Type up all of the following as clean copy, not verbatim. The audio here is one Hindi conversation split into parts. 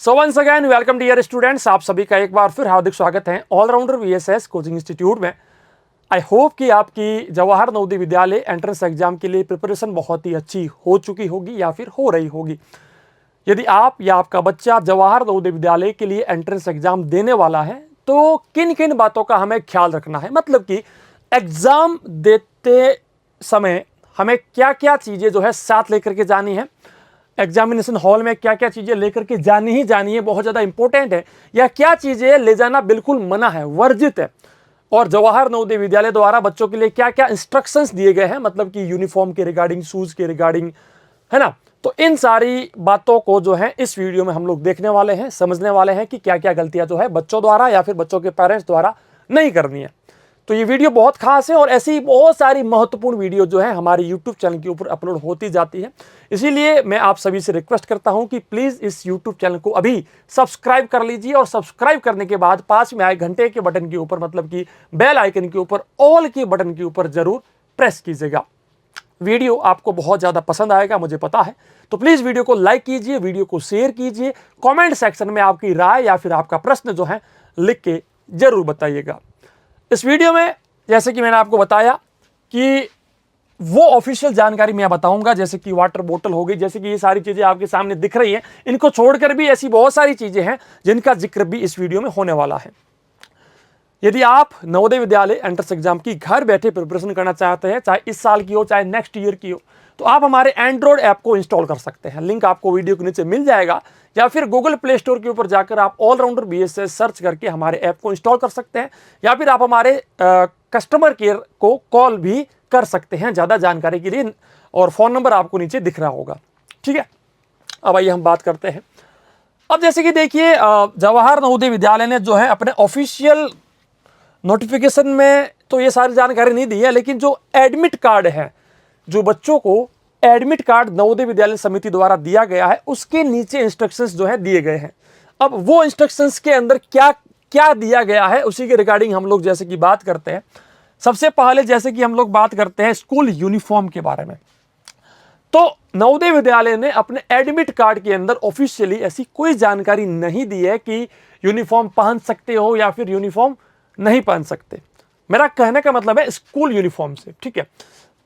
सो once again welcome dear students, आप सभी का एक बार फिर हार्दिक स्वागत है ऑलराउंडर वीएसएस कोचिंग इंस्टीट्यूट में। आई होप कि आपकी जवाहर नवोदय विद्यालय एंट्रेंस एग्जाम के लिए प्रिपरेशन बहुत ही अच्छी हो चुकी होगी या फिर हो रही होगी। यदि आप या आपका बच्चा जवाहर नवोदय विद्यालय के लिए एंट्रेंस एग्जाम देने वाला है तो किन किन बातों का हमें ख्याल रखना है, मतलब कि एग्जाम देते समय हमें क्या क्या चीज़ें जो है साथ लेकर के जानी है, एग्जामिनेशन हॉल में क्या क्या चीज़ें लेकर के जानी ही जानी है, बहुत ज़्यादा इंपॉर्टेंट है, या क्या चीज़ें ले जाना बिल्कुल मना है, वर्जित है। और जवाहर नवोदय विद्यालय द्वारा बच्चों के लिए क्या क्या इंस्ट्रक्शंस दिए गए हैं, मतलब कि यूनिफॉर्म के रिगार्डिंग, शूज़ के रिगार्डिंग, है ना। तो इन सारी बातों को जो है इस वीडियो में हम लोग देखने वाले हैं, समझने वाले हैं कि क्या क्या गलतियां जो है बच्चों द्वारा या फिर बच्चों के पेरेंट्स द्वारा नहीं करनी है। तो ये वीडियो बहुत खास है और ऐसी बहुत सारी महत्वपूर्ण वीडियो जो है हमारे YouTube चैनल के ऊपर अपलोड होती जाती है। इसीलिए मैं आप सभी से रिक्वेस्ट करता हूं कि प्लीज़ इस YouTube चैनल को अभी सब्सक्राइब कर लीजिए और सब्सक्राइब करने के बाद पास में आए घंटे के बटन के ऊपर, मतलब कि बेल आइकन के ऊपर, ऑल के बटन के ऊपर जरूर प्रेस कीजिएगा। वीडियो आपको बहुत ज़्यादा पसंद आएगा, मुझे पता है। तो प्लीज़ वीडियो को लाइक कीजिए, वीडियो को शेयर कीजिए, कमेंट सेक्शन में आपकी राय या फिर आपका प्रश्न जो है लिख के जरूर बताइएगा। इस वीडियो में जैसे कि मैंने आपको बताया कि वो ऑफिशियल जानकारी मैं बताऊंगा, जैसे कि वाटर बोतल हो गई, जैसे कि ये सारी चीज़ें आपके सामने दिख रही हैं, इनको छोड़कर भी ऐसी बहुत सारी चीज़ें हैं जिनका जिक्र भी इस वीडियो में होने वाला है। यदि आप नवोदय विद्यालय एंट्रेंस एग्जाम की घर बैठे प्रिपरेशन करना चाहते हैं, चाहे इस साल की हो चाहे नेक्स्ट ईयर की हो, तो आप हमारे एंड्रॉयड ऐप को इंस्टॉल कर सकते हैं। लिंक आपको वीडियो के नीचे मिल जाएगा, या फिर गूगल प्ले स्टोर के ऊपर जाकर आप ऑलराउंडर बीएसएस सर्च करके हमारे ऐप को इंस्टॉल कर सकते हैं, या फिर आप हमारे कस्टमर केयर को कॉल भी कर सकते हैं ज़्यादा जानकारी के लिए, और फ़ोन नंबर आपको नीचे दिख रहा होगा। ठीक है, अब आइए हम बात करते हैं। अब जैसे कि देखिए, जवाहर नवोदय विद्यालय ने जो है अपने ऑफिशियल नोटिफिकेशन में तो ये सारी जानकारी नहीं दी है, लेकिन जो एडमिट कार्ड है, जो बच्चों को एडमिट कार्ड नवोदय विद्यालय समिति द्वारा दिया गया है, उसके नीचे इंस्ट्रक्शंस जो है दिए गए हैं। अब वो इंस्ट्रक्शंस के अंदर क्या क्या दिया गया है उसी के रिगार्डिंग हम लोग जैसे कि बात करते हैं। सबसे पहले जैसे कि हम लोग बात करते हैं स्कूल यूनिफॉर्म के बारे में। तो नवोदय विद्यालय ने अपने एडमिट कार्ड के अंदर ऑफिशियली ऐसी कोई जानकारी नहीं दी है कि यूनिफॉर्म पहन सकते हो या फिर यूनिफॉर्म नहीं पहन सकते। मेरा कहने का मतलब है स्कूल यूनिफॉर्म से। ठीक है,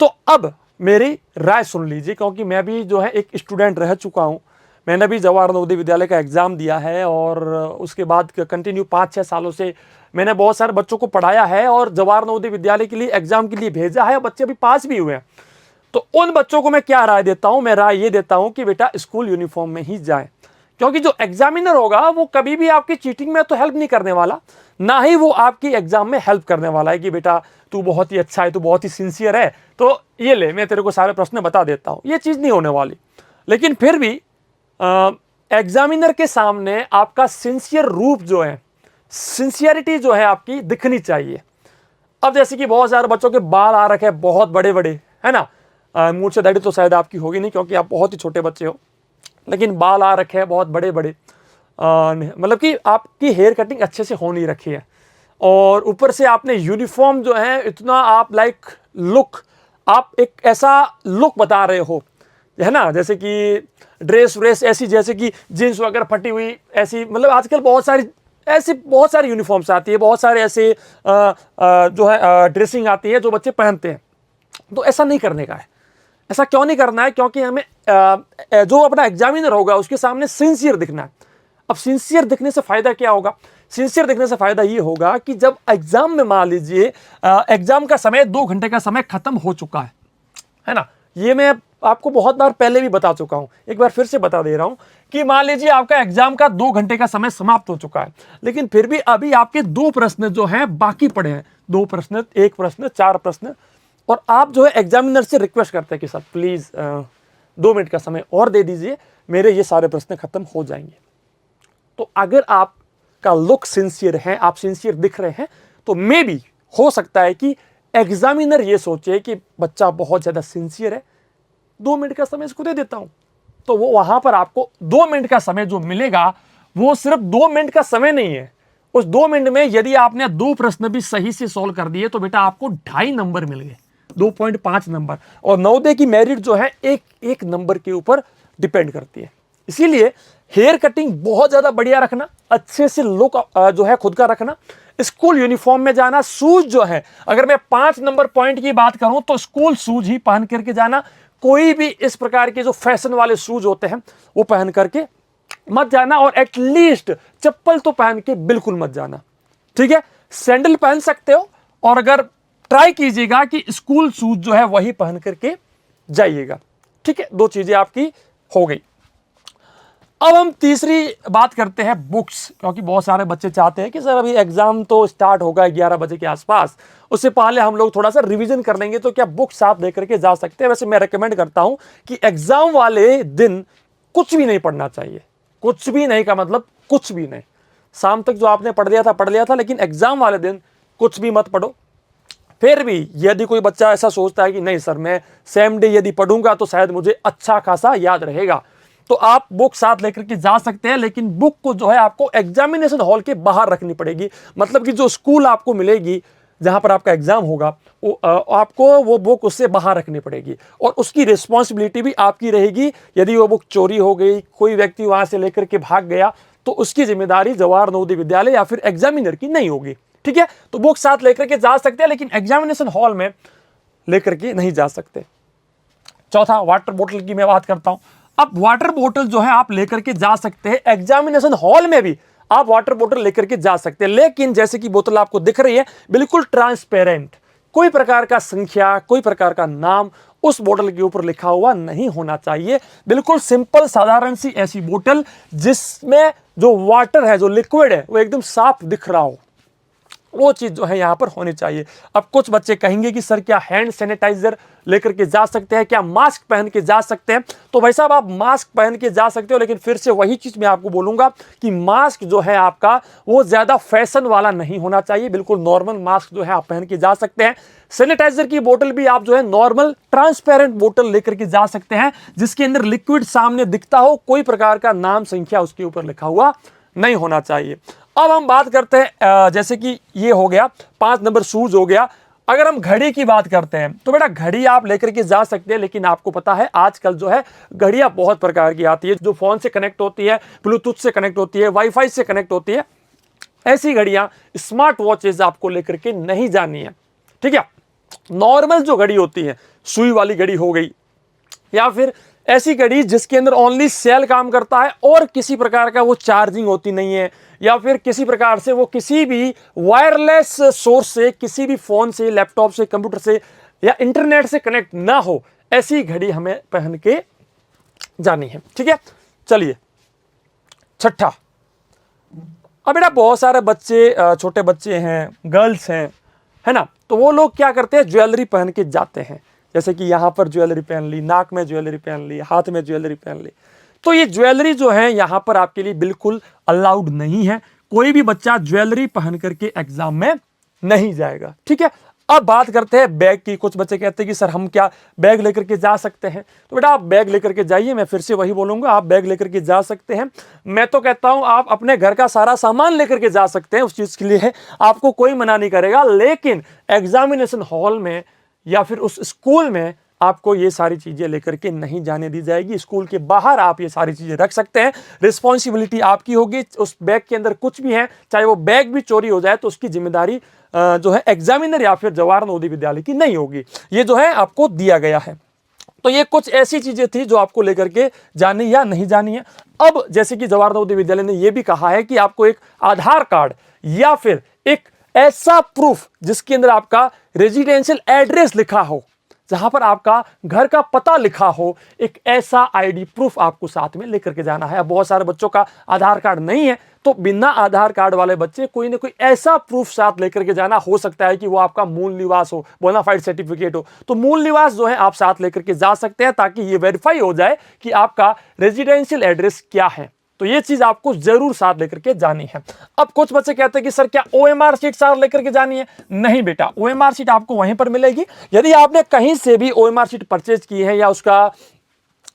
तो अब मेरी राय सुन लीजिए, क्योंकि मैं भी जो है एक स्टूडेंट रह चुका हूँ। मैंने भी जवाहर नवोदय विद्यालय का एग्ज़ाम दिया है और उसके बाद कंटिन्यू 5-6 सालों से मैंने बहुत सारे बच्चों को पढ़ाया है और जवाहर नवोदय विद्यालय के लिए एग्ज़ाम के लिए भेजा है, बच्चे अभी पास भी हुए हैं। तो उन बच्चों को मैं क्या राय देता हूँ, मैं राय ये देता हूँ कि बेटा स्कूल यूनिफॉर्म में ही जाएं, क्योंकि जो एग्जामिनर होगा वो कभी भी आपकी चीटिंग में तो हेल्प नहीं करने वाला, ना ही वो आपकी एग्जाम में हेल्प करने वाला है कि बेटा तू बहुत ही अच्छा है, तू बहुत ही सिंसियर है, तो ये ले मैं तेरे को सारे प्रश्न बता देता हूँ। ये चीज़ नहीं होने वाली। लेकिन फिर भी एग्जामिनर के सामने आपका सिंसियर रूप जो है, सिंसियरिटी जो है आपकी दिखनी चाहिए। अब जैसे कि बहुत सारे बच्चों के बाल आ रखे हैं बहुत बड़े बड़े, है ना। मूंछ से दाढ़ी तो शायद आपकी होगी नहीं क्योंकि आप बहुत ही छोटे बच्चे हो, लेकिन बाल आ रखे हैं बहुत बड़े बड़े, मतलब कि आपकी हेयर कटिंग अच्छे से हो नहीं रखी है, और ऊपर से आपने यूनिफॉर्म जो है इतना आप लाइक लुक, आप एक ऐसा लुक बता रहे हो, है ना, जैसे कि ड्रेस व्रेस ऐसी, जैसे कि जीन्स वगैरह फटी हुई ऐसी, मतलब आजकल बहुत सारी यूनिफॉर्म्स आती है, बहुत सारे ऐसे जो है ड्रेसिंग आती है जो बच्चे पहनते हैं। तो ऐसा नहीं करने का है। ऐसा क्यों नहीं करना है? क्योंकि हमें जो अपना एग्जामिनर होगा उसके सामने सिंसियर दिखना है। अब सिंसियर दिखने से फायदा क्या होगा? सिंसियर दिखने से फायदा ये होगा कि जब एग्जाम में मान लीजिए एग्जाम का समय 2 घंटे का समय खत्म हो चुका है ना। ये मैं आपको बहुत बार पहले भी बता चुका हूं, एक बार फिर से बता दे रहा हूं कि मान लीजिए आपका एग्जाम का 2 घंटे का समय समाप्त हो चुका है, लेकिन फिर भी अभी आपके 2 प्रश्न जो हैं बाकी पड़े हैं। 2 प्रश्न, 1 प्रश्न, 4 प्रश्न, और आप जो है एग्जामिनर से रिक्वेस्ट करते हैं कि सर प्लीज़ 2 मिनट का समय और दे दीजिए, मेरे ये सारे प्रश्न खत्म हो जाएंगे। तो अगर आपका लुक सिंसियर है, आप सिंसियर दिख रहे हैं, तो मे बी हो सकता है कि एग्जामिनर ये सोचे कि बच्चा बहुत ज़्यादा सिंसियर है, 2 मिनट का समय इसको दे देता हूँ। तो वो वहाँ पर आपको 2 मिनट का समय जो मिलेगा वो सिर्फ 2 मिनट का समय नहीं है। उस 2 मिनट में यदि आपने 2 प्रश्न भी सही से सॉल्व कर दिए तो बेटा आपको 2.5 नंबर मिल गए, 2.5 नंबर। और नवोदय की मेरिट जो है एक नंबर के ऊपर डिपेंड करती है। इसीलिए हेयर कटिंग बहुत ज्यादा बढ़िया रखना, अच्छे से लुक जो है खुद का रखना, स्कूल यूनिफॉर्म में जाना, शूज जो है, अगर मैं 5 नंबर पॉइंट की बात करूं तो स्कूल शूज ही पहन करके जाना। कोई भी इस प्रकार के जो फैशन वाले शूज होते हैं वो पहन करके मत जाना, और एटलीस्ट चप्पल तो पहन के बिल्कुल मत जाना, ठीक है। सैंडल पहन सकते हो, और अगर ट्राई कीजिएगा कि स्कूल शूज जो है वही पहन करके जाइएगा, ठीक है। 2 चीजें आपकी हो गई। अब हम तीसरी बात करते हैं बुक्स, क्योंकि बहुत सारे बच्चे चाहते हैं कि सर अभी एग्जाम तो स्टार्ट होगा 11 बजे के आसपास, उससे पहले हम लोग थोड़ा सा रिवीजन कर लेंगे, तो क्या बुक्स साथ लेकर के जा सकते हैं। वैसे मैं रेकमेंड करता हूं कि एग्जाम वाले दिन कुछ भी नहीं पढ़ना चाहिए। कुछ भी नहीं का मतलब कुछ भी नहीं, शाम तक जो आपने पढ़ लिया था, लेकिन एग्जाम वाले दिन कुछ भी मत पढ़ो। फिर भी यदि कोई बच्चा ऐसा सोचता है कि नहीं सर मैं सेम डे यदि पढ़ूंगा तो शायद मुझे अच्छा खासा याद रहेगा, तो आप बुक साथ लेकर के जा सकते हैं, लेकिन बुक को जो है आपको एग्जामिनेशन हॉल के बाहर रखनी पड़ेगी। मतलब कि जो स्कूल आपको मिलेगी जहां पर आपका एग्जाम होगा, आपको वो बुक उससे बाहर रखनी पड़ेगी, और उसकी रिस्पॉन्सिबिलिटी भी आपकी रहेगी। यदि वो बुक चोरी हो गई, कोई व्यक्ति वहां से लेकर के भाग गया, तो उसकी जिम्मेदारी जवाहर नवोदय विद्यालय या फिर एग्जामिनर की नहीं होगी, ठीक है। तो बुक साथ लेकर के जा सकते हैं, लेकिन एग्जामिनेशन हॉल में लेकर के नहीं जा सकते। चौथा, वाटर बोतल की मैं बात करता हूं। अब वाटर बोतल जो है आप लेकर के जा सकते हैं, एग्जामिनेशन हॉल में भी आप वाटर बोतल लेकर के जा सकते हैं, लेकिन जैसे कि बोतल आपको दिख रही है बिल्कुल ट्रांसपेरेंट, कोई प्रकार का संख्या, कोई प्रकार का नाम उस बोतल के ऊपर लिखा हुआ नहीं होना चाहिए। बिल्कुल सिंपल साधारण सी ऐसी बोतल जिसमें जो वाटर है, जो लिक्विड है, वो एकदम साफ दिख रहा हो, वो चीज जो है यहां पर होनी चाहिए। अब कुछ बच्चे कहेंगे कि सर क्या हैंड सैनिटाइजर लेकर के जा सकते हैं, क्या मास्क पहन के जा सकते हैं। तो भाई साहब आप मास्क पहन के जा सकते हो, लेकिन फिर से वही चीज मैं आपको बोलूंगा कि मास्क जो है आपका वो ज्यादा फैशन वाला नहीं होना चाहिए, बिल्कुल नॉर्मल मास्क जो है आप पहन के जा सकते हैं। सैनिटाइजर की बोतल भी आप जो है नॉर्मल ट्रांसपेरेंट बोतल लेकर के जा सकते हैं, जिसके अंदर लिक्विड सामने दिखता हो, कोई प्रकार का नाम संख्या उसके ऊपर लिखा हुआ नहीं होना चाहिए। अब हम बात करते हैं, जैसे कि ये हो गया 5 नंबर शूज हो गया। अगर हम घड़ी की बात करते हैं तो बेटा घड़ी आप लेकर के जा सकते हैं, लेकिन आपको पता है आजकल जो है घड़ियां बहुत प्रकार की आती है, जो फोन से कनेक्ट होती है, ब्लूटूथ से कनेक्ट होती है, वाईफाई से कनेक्ट होती है। ऐसी घड़ियां, स्मार्ट वॉचेज आपको लेकर के नहीं जानी है, ठीक है। नॉर्मल जो घड़ी होती है, सुई वाली घड़ी हो गई, या फिर ऐसी घड़ी जिसके अंदर ओनली सेल काम करता है और किसी प्रकार का वो चार्जिंग होती नहीं है, या फिर किसी प्रकार से वो किसी भी वायरलेस सोर्स से, किसी भी फोन से, लैपटॉप से, कंप्यूटर से या इंटरनेट से कनेक्ट ना हो, ऐसी घड़ी हमें पहन के जानी है, ठीक है। चलिए छठा, अब बेटा बहुत सारे बच्चे, छोटे बच्चे हैं, गर्ल्स हैं, है ना, तो वो लोग क्या करते हैं, ज्वेलरी पहन के जाते हैं। जैसे कि यहां पर ज्वेलरी पहन ली, नाक में ज्वेलरी पहन ली, हाथ में ज्वेलरी पहन ली। तो ये ज्वेलरी जो है यहां पर आपके लिए बिल्कुल अलाउड नहीं है। कोई भी बच्चा ज्वेलरी पहन करके एग्जाम में नहीं जाएगा, ठीक है। अब बात करते हैं बैग की। कुछ बच्चे कहते हैं कि सर हम क्या बैग लेकर के जा सकते हैं। तो बेटा आप बैग लेकर के जाइए, मैं फिर से वही बोलूंगा, आप बैग लेकर के जा सकते हैं। मैं तो कहता हूं आप अपने घर का सारा सामान लेकर के जा सकते हैं, उस चीज के लिए आपको कोई मना नहीं करेगा, लेकिन एग्जामिनेशन हॉल में या फिर उस स्कूल में आपको ये सारी चीजें लेकर के नहीं जाने दी जाएगी। स्कूल के बाहर आप ये सारी चीजें रख सकते हैं, रिस्पॉन्सिबिलिटी आपकी होगी। उस बैग के अंदर कुछ भी है, चाहे वो बैग भी चोरी हो जाए, तो उसकी जिम्मेदारी जो है एग्जामिनर या फिर जवाहर नवोदय विद्यालय की नहीं होगी। ये जो है आपको दिया गया है। तो ये कुछ ऐसी चीजें थी जो आपको लेकर के जानी या नहीं जानी है। अब जैसे कि जवाहर नवोदय विद्यालय ने यह भी कहा है कि आपको एक आधार कार्ड या फिर एक ऐसा प्रूफ जिसके अंदर आपका रेजिडेंशियल एड्रेस लिखा हो, जहां पर आपका घर का पता लिखा हो, एक ऐसा आईडी प्रूफ आपको साथ में लेकर के जाना है। अब बहुत सारे बच्चों का आधार कार्ड नहीं है, तो बिना आधार कार्ड वाले बच्चे कोई ना कोई ऐसा प्रूफ साथ लेकर के जाना। हो सकता है कि वो आपका मूल निवास हो, बोनाफाइड सर्टिफिकेट हो, तो मूल निवास जो है आप साथ लेकर के जा सकते हैं, ताकि ये वेरीफाई हो जाए कि आपका रेजिडेंशियल एड्रेस क्या है। तो ये चीज आपको जरूर साथ लेकर के जानी है। अब कुछ बच्चे कहते हैं कि सर क्या ओएमआर शीट साथ लेकर के जानी है? नहीं बेटा, ओएमआर शीट आपको वहीं पर मिलेगी। यदि आपने कहीं से भी ओएमआर शीट परचेज की है या उसका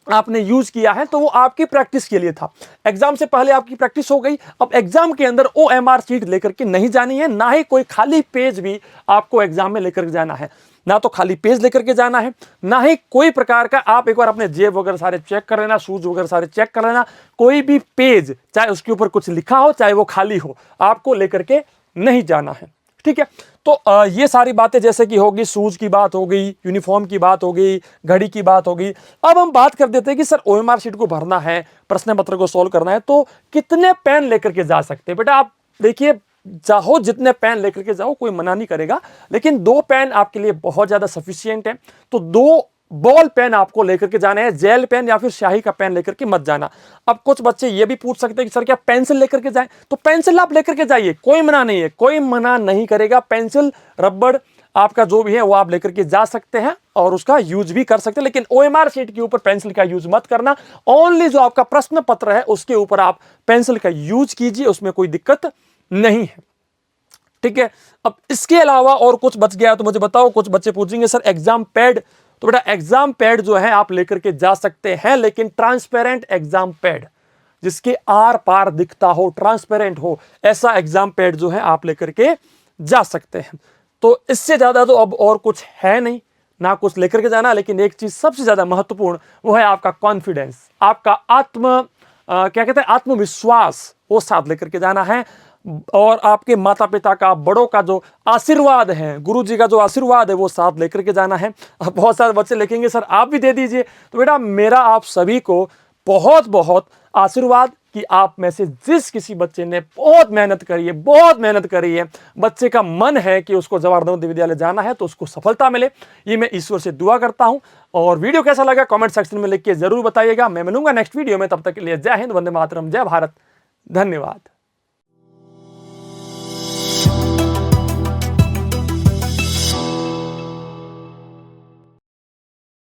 आपने यूज किया है, तो वो आपकी प्रैक्टिस के लिए था। एग्जाम से पहले आपकी प्रैक्टिस हो गई। अब एग्जाम के अंदर ओएमआर शीट लेकर के नहीं जानी है, ना ही कोई खाली पेज भी आपको एग्जाम में लेकर के जाना है। ना तो खाली पेज लेकर के जाना है, ना ही कोई प्रकार का, आप एक बार अपने जेब वगैरह सारे चेक कर लेना, शूज वगैरह सारे चेक कर लेना, कोई भी पेज चाहे उसके ऊपर कुछ लिखा हो चाहे वो खाली हो, आपको लेकर के नहीं जाना है। ठीक है, तो ये सारी बातें जैसे कि होगी, शूज की बात हो गई, यूनिफॉर्म की बात हो गई, घड़ी की बात हो गई। अब हम बात कर देते हैं कि सर ओएमआर शीट को भरना है, प्रश्न पत्र को सोल्व करना है, तो कितने पेन लेकर के जा सकते हैं? बेटा आप देखिए, चाहो जितने पेन लेकर के जाओ, कोई मना नहीं करेगा, लेकिन 2 पेन आपके लिए बहुत ज्यादा सफिशियंट है। तो 2 बॉल पेन आपको लेकर के जाना है, जेल पेन या फिर स्याही का पेन लेकर के मत जाना। अब कुछ बच्चे ये भी पूछ सकते हैं कि सर क्या पेंसिल लेकर के जाएं? तो पेंसिल आप लेकर के जाइए, कोई मना नहीं है, कोई मना नहीं करेगा। पेंसिल, रबड़ आपका जो भी है वो आप लेकर के जा सकते हैं और उसका यूज भी कर सकते हैं, लेकिन ओएमआर शीट के ऊपर पेंसिल का यूज मत करना। ओनली जो आपका प्रश्न पत्र है उसके ऊपर आप पेंसिल का यूज कीजिए, उसमें कोई दिक्कत नहीं है। ठीक है, अब इसके अलावा और कुछ बच गया तो मुझे बताओ। कुछ बच्चे पूछेंगे सर एग्जाम पैड, तो बेटा एग्जाम पैड जो है आप लेकर के जा सकते हैं, लेकिन ट्रांसपेरेंट एग्जाम पैड, जिसके आर पार दिखता हो, ट्रांसपेरेंट हो, ऐसा एग्जाम पैड जो है आप लेकर के जा सकते हैं। तो इससे ज्यादा तो अब और कुछ है नहीं, ना कुछ लेकर के जाना। लेकिन एक चीज सबसे ज्यादा महत्वपूर्ण, वो है आपका कॉन्फिडेंस, आपका क्या कहते हैं, आत्मविश्वास, वो साथ लेकर के जाना है। और आपके माता पिता का, बड़ों का जो आशीर्वाद है, गुरु जी का जो आशीर्वाद है, वो साथ लेकर के जाना है। अब बहुत सारे बच्चे लिखेंगे सर आप भी दे दीजिए, तो बेटा मेरा आप सभी को बहुत बहुत आशीर्वाद कि आप में से जिस किसी बच्चे ने बहुत मेहनत करी है, बहुत मेहनत करी है, बच्चे का मन है कि उसको जवाहर नवोदय विद्यालय जाना है, तो उसको सफलता मिले, ये मैं ईश्वर से दुआ करता हूं। और वीडियो कैसा लगा कमेंट सेक्शन में लिख के जरूर बताइएगा। मैं मिलूंगा नेक्स्ट वीडियो में, तब तक के लिए जय हिंद, वंदे मातरम, जय भारत, धन्यवाद।